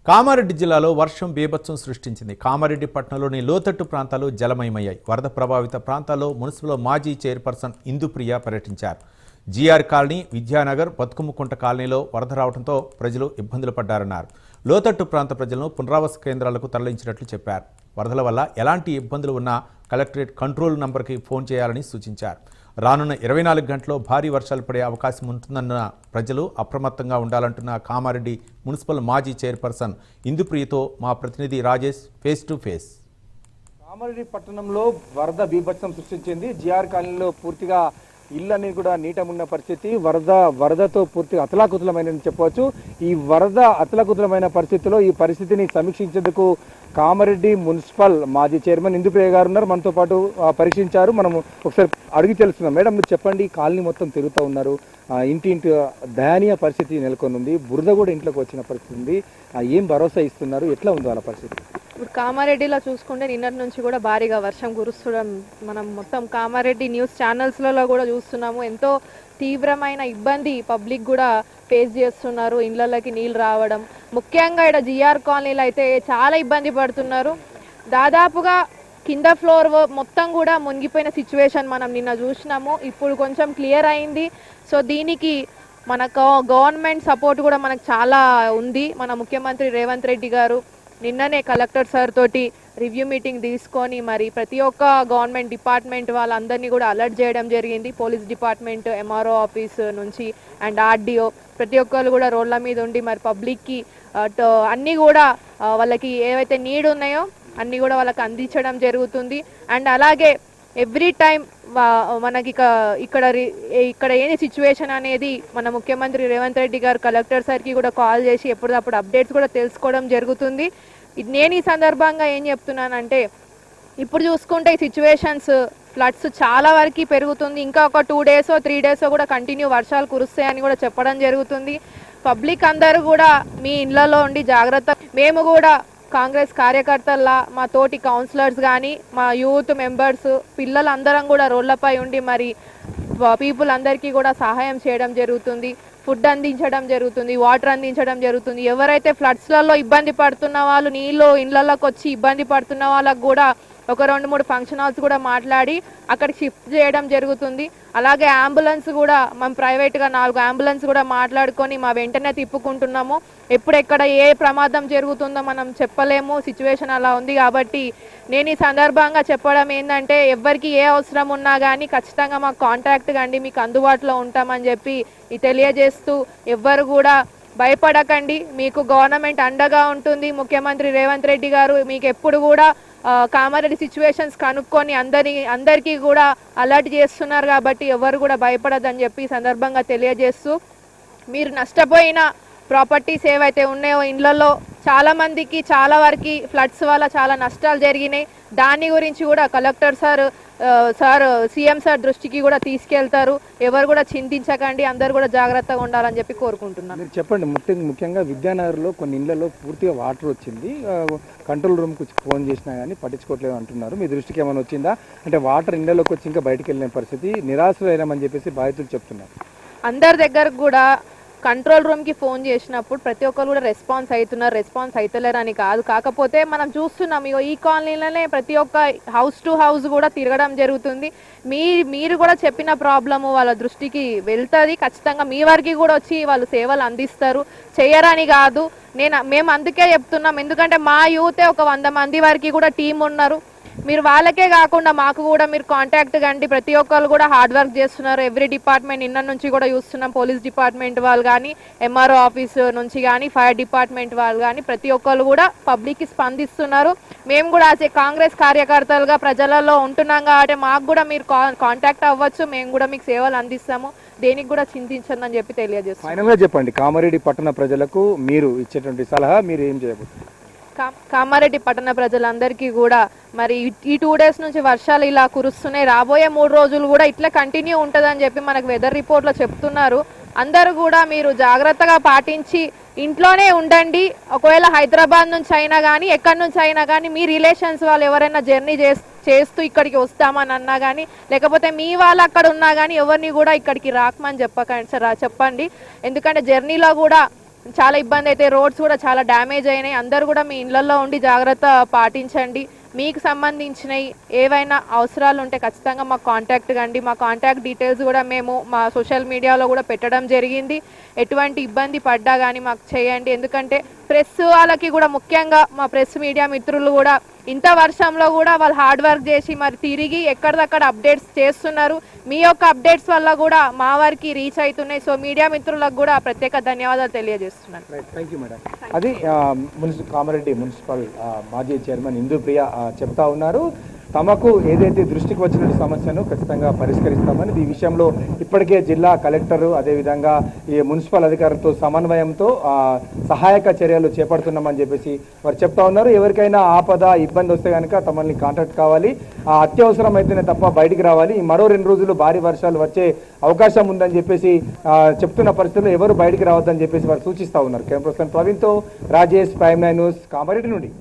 కామారెడ్డి జిల్లాలో వర్షం బీభత్సం సృష్టించింది. కామారెడ్డి పట్టణంలోని లోతట్టు ప్రాంతాలు జలమయమయ్యాయి. వరద ప్రభావిత ప్రాంతాల్లో మున్సిపల్ మాజీ చైర్పర్సన్ ఇందుప్రియ పర్యటించారు. జీఆర్ కాలనీ, విద్యానగర్, బతుకుమ్మకుంట కాలనీలో వరద రావడంతో ప్రజలు ఇబ్బందులు పడ్డారన్నారు. లోతట్టు ప్రాంత ప్రజలను పునరావాస కేంద్రాలకు తరలించినట్లు చెప్పారు. వరదల వల్ల ఎలాంటి ఇబ్బందులు ఉన్నా కలెక్టరేట్ కంట్రోల్ నంబర్కి ఫోన్ చేయాలని సూచించారు. రానున్న 24 గంటల్లో భారీ వర్షాలు పడే అవకాశం ఉంటుందన్న ప్రజలు అప్రమత్తంగా ఉండాలంటున్న కామారెడ్డి మున్సిపల్ మాజీ చైర్పర్సన్ ఇందుప్రియతో మా ప్రతినిధి Rajesh face to face. Kamareddy పట్టణంలో వరద బీభత్సం సృష్టించింది. జిఆర్ కాలనీలో పూర్తిగా ఇళ్ళని కూడా నీటమున్న పరిస్థితి. వరదతో పూర్తిగా అతలాకుతలమైన చెప్పవచ్చు. ఈ వరద అతలాకుతలమైన పరిస్థితిలో ఈ పరిస్థితిని సమీక్షించేందుకు కామారెడ్డి మున్సిపల్ మాజీ చైర్మన్ ఇందుప్రియ గారు ఉన్నారు, మనతో పాటు పరీక్షించారు. మనం ఒకసారి అడిగి తెలుస్తున్నాం. మేడం, మీరు చెప్పండి, కాలనీ మొత్తం తిరుగుతూ ఉన్నారు, ఇంటి దయనీయ పరిస్థితి నెలకొని ఉంది, బురద కూడా ఇంట్లోకి వచ్చిన పరిస్థితి ఉంది. ఏం భరోసా ఇస్తున్నారు, ఎట్లా ఉంది వాళ్ళ పరిస్థితి? ఇప్పుడు కామారెడ్డిలో చూసుకుంటే నిన్నటి నుంచి కూడా భారీగా వర్షం కురుస్తడం మనం మొత్తం కామారెడ్డి న్యూస్ ఛానల్స్లలో కూడా చూస్తున్నాము. ఎంతో తీవ్రమైన ఇబ్బంది పబ్లిక్ కూడా ఫేస్ చేస్తున్నారు. ఇళ్ళకి నీళ్ళు రావడం, ముఖ్యంగా ఇక్కడ జిఆర్ కాలనీలో అయితే చాలా ఇబ్బంది పడుతున్నారు. దాదాపుగా కింద ఫ్లోర్ మొత్తం కూడా మునిగిపోయిన సిచ్యువేషన్ మనం నిన్న చూసినాము. ఇప్పుడు కొంచెం క్లియర్ అయింది. సో దీనికి మన గవర్నమెంట్ సపోర్ట్ కూడా మనకు చాలా ఉంది. మన ముఖ్యమంత్రి రేవంత్ రెడ్డి గారు నిన్ననే కలెక్టర్ సార్ తోటి రివ్యూ మీటింగ్ తీసుకొని మరి ప్రతి ఒక్క గవర్నమెంట్ డిపార్ట్మెంట్ వాళ్ళందరినీ కూడా అలర్ట్ చేయడం జరిగింది. పోలీస్ డిపార్ట్మెంట్, ఎంఆర్ఓ ఆఫీస్ నుంచి అండ్ ఆర్డీఓ ప్రతి ఒక్కరు కూడా రోడ్ల మీద ఉండి మరి పబ్లిక్కి అన్నీ కూడా వాళ్ళకి ఏవైతే నీడ్ ఉన్నాయో అన్నీ కూడా వాళ్ళకి అందించడం జరుగుతుంది. అండ్ అలాగే ఎవ్రీ టైం మనకి ఇక్కడ ఏంటి సిచ్యువేషన్ అనేది మన ముఖ్యమంత్రి రేవంత్ రెడ్డి గారు కలెక్టర్ సార్కి కూడా కాల్ చేసి ఎప్పటికప్పుడు అప్డేట్స్ కూడా తెలుసుకోవడం జరుగుతుంది. నేను ఈ సందర్భంగా ఏం చెప్తున్నానంటే, ఇప్పుడు చూసుకుంటే ఈ సిచ్యువేషన్స్ ఫ్లడ్స్ చాలా వరకు పెరుగుతుంది. ఇంకా ఒక 2 days 3 days కూడా కంటిన్యూ వర్షాలు కురుస్తాయని కూడా చెప్పడం జరుగుతుంది. పబ్లిక్ అందరూ కూడా మీ ఇళ్లలో ఉండి జాగ్రత్త. మేము కూడా కాంగ్రెస్ కార్యకర్తల్లా మా తోటి కౌన్సిలర్స్ కానీ మా యూత్ మెంబర్స్ పిల్లలందరం కూడా రోడ్లపై ఉండి మరి పీపుల్ అందరికీ కూడా సహాయం చేయడం జరుగుతుంది. ఫుడ్ అందించడం జరుగుతుంది, వాటర్ అందించడం జరుగుతుంది. ఎవరైతే ఫ్లడ్స్లలో ఇబ్బంది పడుతున్న వాళ్ళు నీళ్ళు ఇళ్లలోకి వచ్చి ఇబ్బంది పడుతున్న వాళ్ళకు కూడా ఒక 2-3 ఫంక్షన్ హాల్స్ కూడా మాట్లాడి అక్కడికి షిఫ్ట్ చేయడం జరుగుతుంది. అలాగే అంబులెన్స్ కూడా మనం ప్రైవేట్గా 4 అంబులెన్స్ కూడా మాట్లాడుకొని మా వెంటనే తిప్పుకుంటున్నాము. ఎప్పుడెక్కడ ఏ ప్రమాదం జరుగుతుందో మనం చెప్పలేము, సిచ్యువేషన్ అలా ఉంది. కాబట్టి నేను ఈ సందర్భంగా చెప్పడం ఏంటంటే, ఎవరికి ఏ అవసరం ఉన్నా కానీ ఖచ్చితంగా మాకు కాంటాక్ట్ కండి, మీకు అందుబాటులో ఉంటామని చెప్పి తెలియజేస్తూ ఎవ్వరు కూడా భయపడకండి, మీకు గవర్నమెంట్ అండగా ఉంటుంది. ముఖ్యమంత్రి రేవంత్ రెడ్డి గారు మీకు ఎప్పుడు కూడా కామారెడ్డి సిచ్యువేషన్స్ కనుక్కొని అందరికీ కూడా అలర్ట్ చేస్తున్నారు. కాబట్టి ఎవరు కూడా భయపడదని చెప్పి సందర్భంగా తెలియజేస్తూ, మీరు నష్టపోయిన ప్రాపర్టీస్ ఏవైతే ఉన్నాయో ఇళ్లలో చాలా మందికి చాలా వరకు ఫ్లడ్స్ వల్ల చాలా నష్టాలు జరిగినాయి. దాని గురించి కూడా కలెక్టర్ సార్ సీఎం సార్ దృష్టికి కూడా తీసుకెళ్తారు. ఎవరు కూడా చింతించకండి, అందరు కూడా జాగ్రత్తగా ఉండాలని చెప్పి కోరుకుంటున్నాను. మీరు చెప్పండి, ముఖ్యంగా విద్యానగర్లో కొన్ని ఇళ్లలో పూర్తిగా వాటర్ వచ్చింది, కంట్రోల్ రూమ్కి ఫోన్ చేసినా కానీ పట్టించుకోవట్లేదు అంటున్నారు. మీ దృష్టికి ఏమైనా వచ్చిందా? అంటే వాటర్ ఇళ్లలోకి వచ్చి ఇంకా బయటకు వెళ్ళిన పరిస్థితి, నిరాశలైనామని చెప్పేసి బాధితులు చెప్తున్నారు. అందరి దగ్గర కూడా కంట్రోల్ రూమ్కి ఫోన్ చేసినప్పుడు ప్రతి ఒక్కరు కూడా రెస్పాన్స్ అవుతున్నారు, రెస్పాన్స్ అవుతలేరని కాదు. కాకపోతే మనం చూస్తున్నాం ఈ కాలనీలోనే ప్రతి ఒక్క హౌస్ టు హౌస్ కూడా తిరగడం జరుగుతుంది. మీరు కూడా చెప్పిన ప్రాబ్లము వాళ్ళ దృష్టికి వెళ్తుంది. ఖచ్చితంగా మీ వరకు కూడా వచ్చి వాళ్ళు సేవలు అందిస్తారు, చేయరని కాదు. మేము అందుకే చెప్తున్నాం, ఎందుకంటే మా యూతే ఒక 100 మంది వరకు కూడా టీం ఉన్నారు. మీరు వాళ్ళకే కాకుండా మాకు కూడా మీరు కాంటాక్ట్ కండి. ప్రతి ఒక్కరు కూడా హార్డ్ వర్క్ చేస్తున్నారు. ఎవ్రీ డిపార్ట్మెంట్ నిన్న నుంచి కూడా చూస్తున్నాం. పోలీస్ డిపార్ట్మెంట్ వాళ్ళు కానీ, ఎంఆర్ఓ ఆఫీస్ నుంచి కానీ, ఫైర్ డిపార్ట్మెంట్ వాళ్ళు కానీ ప్రతి ఒక్కరు కూడా పబ్లిక్కి స్పందిస్తున్నారు. మేము కూడా కాంగ్రెస్ కార్యకర్తలుగా ప్రజలలో ఉంటున్నాం కాబట్టి మాకు కూడా మీరు కాంటాక్ట్ అవ్వచ్చు, మేము కూడా మీకు సేవలు అందిస్తాము. దేనికి కూడా చింతించండి అని చెప్పి తెలియజేస్తాం. ఫైనల్గా చెప్పండి, కామారెడ్డి పట్టణ ప్రజలకు మీరు ఇచ్చేటువంటి సలహా మీరు ఏం చేయబోతున్నారు? కామారెడ్డి పట్టణ ప్రజలందరికీ కూడా మరి ఈ 2 days నుంచి వర్షాలు ఇలా కురుస్తున్నాయి. రాబోయే 3 రోజులు కూడా ఇట్లా కంటిన్యూ ఉంటుందని చెప్పి మనకు వెదర్ రిపోర్ట్లో చెప్తున్నారు. అందరూ కూడా మీరు జాగ్రత్తగా పాటించి ఇంట్లోనే ఉండండి. ఒకవేళ హైదరాబాద్ నుంచి అయినా కానీ ఎక్కడి నుంచి అయినా కానీ మీ రిలేషన్స్ వాళ్ళు ఎవరైనా జర్నీ చేస్తూ ఇక్కడికి వస్తామని అన్నా కానీ, లేకపోతే మీ వాళ్ళు అక్కడ ఉన్నా కానీ ఎవరిని కూడా ఇక్కడికి రాకమని చెప్పండి. ఎందుకంటే జర్నీలో కూడా చాలా ఇబ్బంది అయితే, రోడ్స్ కూడా చాలా డ్యామేజ్ అయినాయి. అందరూ కూడా మీ ఇళ్లలో ఉండి జాగ్రత్త పాటించండి. మీకు సంబంధించినవి ఏవైనా అవసరాలు ఉంటే ఖచ్చితంగా మాకు కాంటాక్ట్ కండి. మా కాంటాక్ట్ డీటెయిల్స్ కూడా మేము మా సోషల్ మీడియాలో కూడా పెట్టడం జరిగింది. ఎటువంటి ఇబ్బంది పడ్డా కానీ మాకు చేయండి. ఎందుకంటే ప్రెస్ వాళ్ళకి కూడా, ముఖ్యంగా మా ప్రెస్ మీడియా మిత్రులు కూడా ఇంత వర్షంలో కూడా వాళ్ళు హార్డ్ వర్క్ చేసి మరి తిరిగి ఎక్కడిదక్కడ అప్డేట్స్ చేస్తున్నారు. మీ యొక్క అప్డేట్స్ వల్ల కూడా మా వారికి రీచ్ అవుతున్నాయి. సో మీడియా మిత్రులకు కూడా ప్రత్యేక ధన్యవాదాలు తెలియజేస్తున్నాను. Thank you madam. అది కామారెడ్డి మున్సిపల్ మాజీ చైర్మన్ ఇందుప్రియ చెప్తా ఉన్నారు. తమకు ఏదైతే దృష్టికి వచ్చిన సమస్యను ఖచ్చితంగా పరిష్కరిస్తామని, ఈ విషయంలో ఇప్పటికే జిల్లా కలెక్టరు అదేవిధంగా ఈ మున్సిపల్ అధికారులతో సమన్వయంతో సహాయక చర్యలు చేపడుతున్నామని చెప్పేసి వారు చెప్తా ఉన్నారు. ఎవరికైనా ఆపద ఇబ్బంది వస్తే కనుక తమల్ని కాంటాక్ట్ కావాలి, అత్యవసరం అయితేనే తప్ప బయటికి రావాలి. మరో 2 రోజులు భారీ వర్షాలు వచ్చే అవకాశం ఉందని చెప్పేసి చెప్తున్న పరిస్థితుల్లో ఎవరు బయటికి రావద్దని చెప్పేసి వారు సూచిస్తూ ఉన్నారు. కెమెరా పర్సన్ ప్రవీణ్తో రాజేష్, ప్రైమ్9 న్యూస్, కామారెడ్డి నుండి.